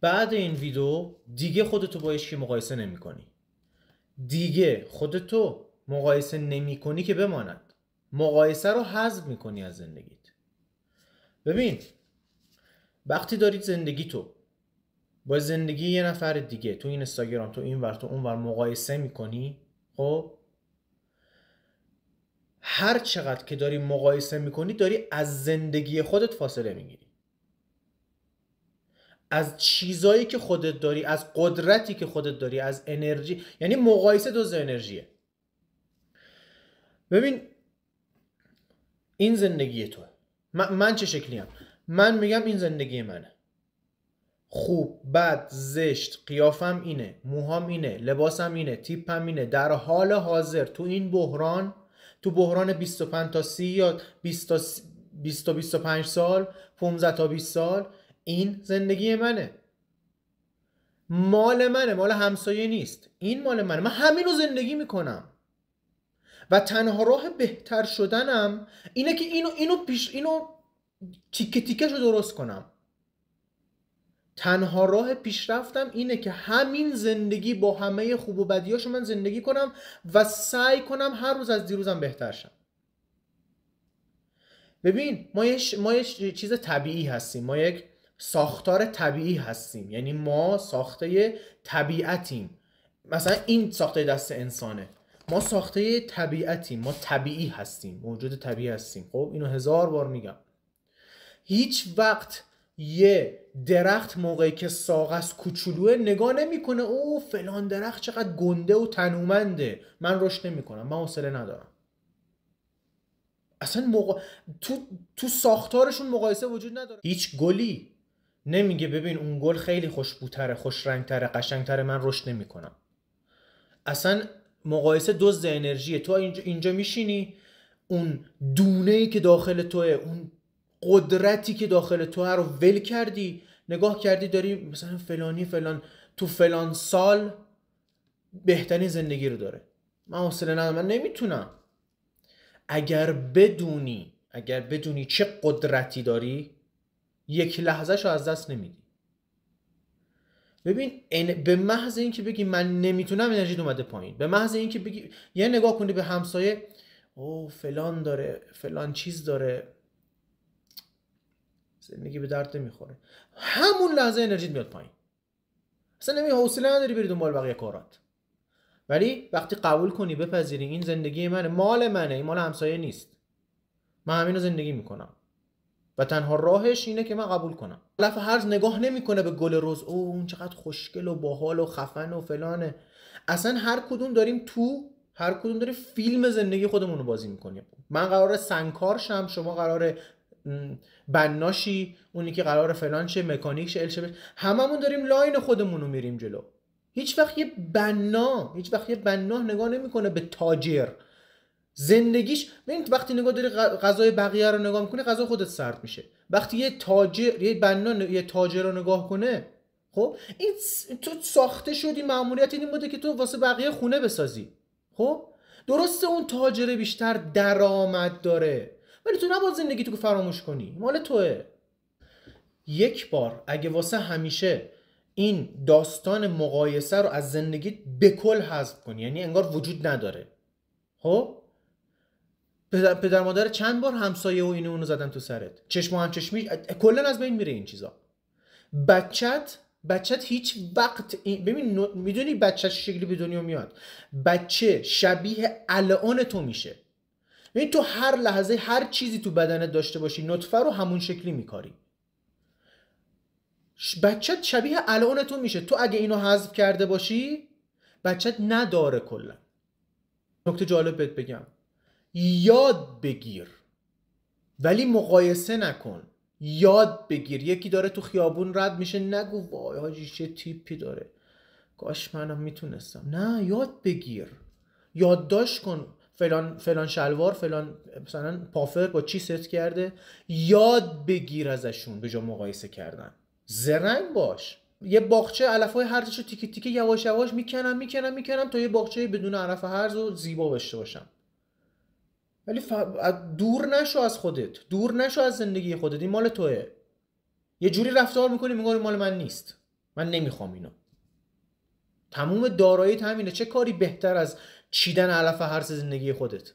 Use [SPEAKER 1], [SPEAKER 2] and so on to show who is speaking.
[SPEAKER 1] بعد این ویدیو دیگه خودتو با هیچ کی مقایسه نمی‌کنی. دیگه خودتو مقایسه نمی‌کنی که بماند. مقایسه رو حذف می‌کنی از زندگیت. ببین وقتی دارید زندگی تو با زندگی یه نفر دیگه تو این اینستاگرام تو این ور تو اون ور مقایسه می‌کنی، خب هر چقدر که داری مقایسه می‌کنی داری از زندگی خودت فاصله می‌گیری. از چیزایی که خودت داری، از قدرتی که خودت داری، از انرژی. یعنی مقایسه دوز انرژیه. ببین این زندگی توه. من چه شکلیم؟ من میگم این زندگی منه. خوب، بد، زشت، قیافم اینه، موهام اینه، لباسم اینه، تیپم اینه. در حال حاضر تو این بحران، تو بحران 25 تا 30 یا 20 تا 25 سال، 15 تا 20 سال، این زندگی منه. مال منه، مال همسایه نیست. این مال منه. من همین رو زندگی میکنم و تنها راه بهتر شدنم اینه که اینو تیکه تیکه رو درست کنم. تنها راه پیشرفتم اینه که همین زندگی با همه خوب و بدیاشو من زندگی کنم و سعی کنم هر روز از دیروزم بهتر شم. ببین ما یه چیز طبیعی هستیم. ما یک ساختار طبیعی هستیم. یعنی ما ساخته طبیعتیم. مثلا این ساخته دست انسانه. ما ساخته طبیعتیم. ما طبیعی هستیم. موجود طبیعی هستیم. خب اینو 1000 بار میگم. هیچ وقت یه درخت موقعی که ساق از کوچولوه نگاه نمیکنه او فلان درخت چقدر گنده و تنومنده، من رشد نمیکنم، من حوصله ندارم. اصلا تو ساختارشون مقایسه وجود نداره. هیچ گلی نمیگه ببین اون گل خیلی خوشبوتره، خوش رنگتره، قشنگتره، من رشد نمیکنم. اصلا مقایسه دزد انرژیه. تو اینجا میشینی، اون دونه‌ای که داخل توه، اون قدرتی که داخل توه رو ول کردی، نگاه کردی داری مثلا فلانی فلان تو فلان سال بهترین زندگی رو داره. من حوصله ندارم، من نمیتونم. اگر بدونی چه قدرتی داری، یک لحظه‌شو از دست نمیدی. ببین به محض اینکه بگی من نمیتونم انرژیت اومده پایین. به محض اینکه بگی یه نگاه کنی به همسایه، او فلان داره، فلان چیز داره، زندگی به درد نمیخوره، همون لحظه انرژیت میاد پایین. اصلا حوصله نداری بری دنبال بقیه کارات. ولی وقتی قبول کنی، بپذیری این زندگی منه، مال منه، این مال همسایه نیست، من همین رو زندگی میکنم و تنها راهش اینه که من قبول کنم. لف هرز نگاه نمیکنه به گل رز، او اون چقدر خوشگل و باحال و خفن و فلانه. اصلا هر کدوم داریم فیلم زندگی خودمون رو بازی میکنیم. من قراره سنگکار شم، شما قراره بناشی، اونی که قراره فلان شه، مکانیک شه، الشه. هممون داریم لاین خودمون رو میریم جلو. هیچ وقت یه بنا نگاه نمیکنه به تاجر زندگیش. ببین وقتی نگاه داری غذای بقیه رو نگاه میکنی، غذا خودت سرد میشه. وقتی یه بنا یه تاجر رو نگاه کنه، خب این تو ساخته شدی، مأموریت این بوده که تو واسه بقیه خونه بسازی. خب درسته اون تاجر بیشتر درآمد داره، ولی تو نباید زندگی تو فراموش کنی، مال توئه. یک بار اگه واسه همیشه این داستان مقایسه رو از زندگی به کل حذف کنی، یعنی انگار وجود نداره. خب پدر مادر چند بار همسایه و اینو اونو زدن تو سرت، چشم و همچشمی کلا از بین میره این چیزا. بچت هیچ وقت ببین میدونی بچه شکلی به دنیا میاد، بچه شبیه الان تو میشه. ببین تو هر لحظه هر چیزی تو بدنت داشته باشی، نطفه رو همون شکلی میکاری. بچت شبیه الان تو میشه. تو اگه اینو حذف کرده باشی، بچت نداره کلا. نکته جالب بهت بگم، یاد بگیر ولی مقایسه نکن. یاد بگیر. یکی داره تو خیابون رد میشه، نگو وای حاجی چه تیپی داره، کاش منم میتونستم. نه، یاد بگیر، یادداشت کن فلان شلوار، فلان مثلا پافر با چی ست کرده، یاد بگیر ازشون به جا مقایسه کردن. زرنگ باش. یه باغچه علفای هرزشو تیکه تیکه یواش یواش میکنم تا یه باغچه بدون علف هرز و زیبا داشته باشم. ولی دور نشو از خودت، دور نشو از زندگی خودت. این مال توئه. یه جوری رفتار میکنی میگی مال من نیست، من نمیخوام اینو. تموم داراییت همینه. چه کاری بهتر از چیدن علف هرس زندگی خودت؟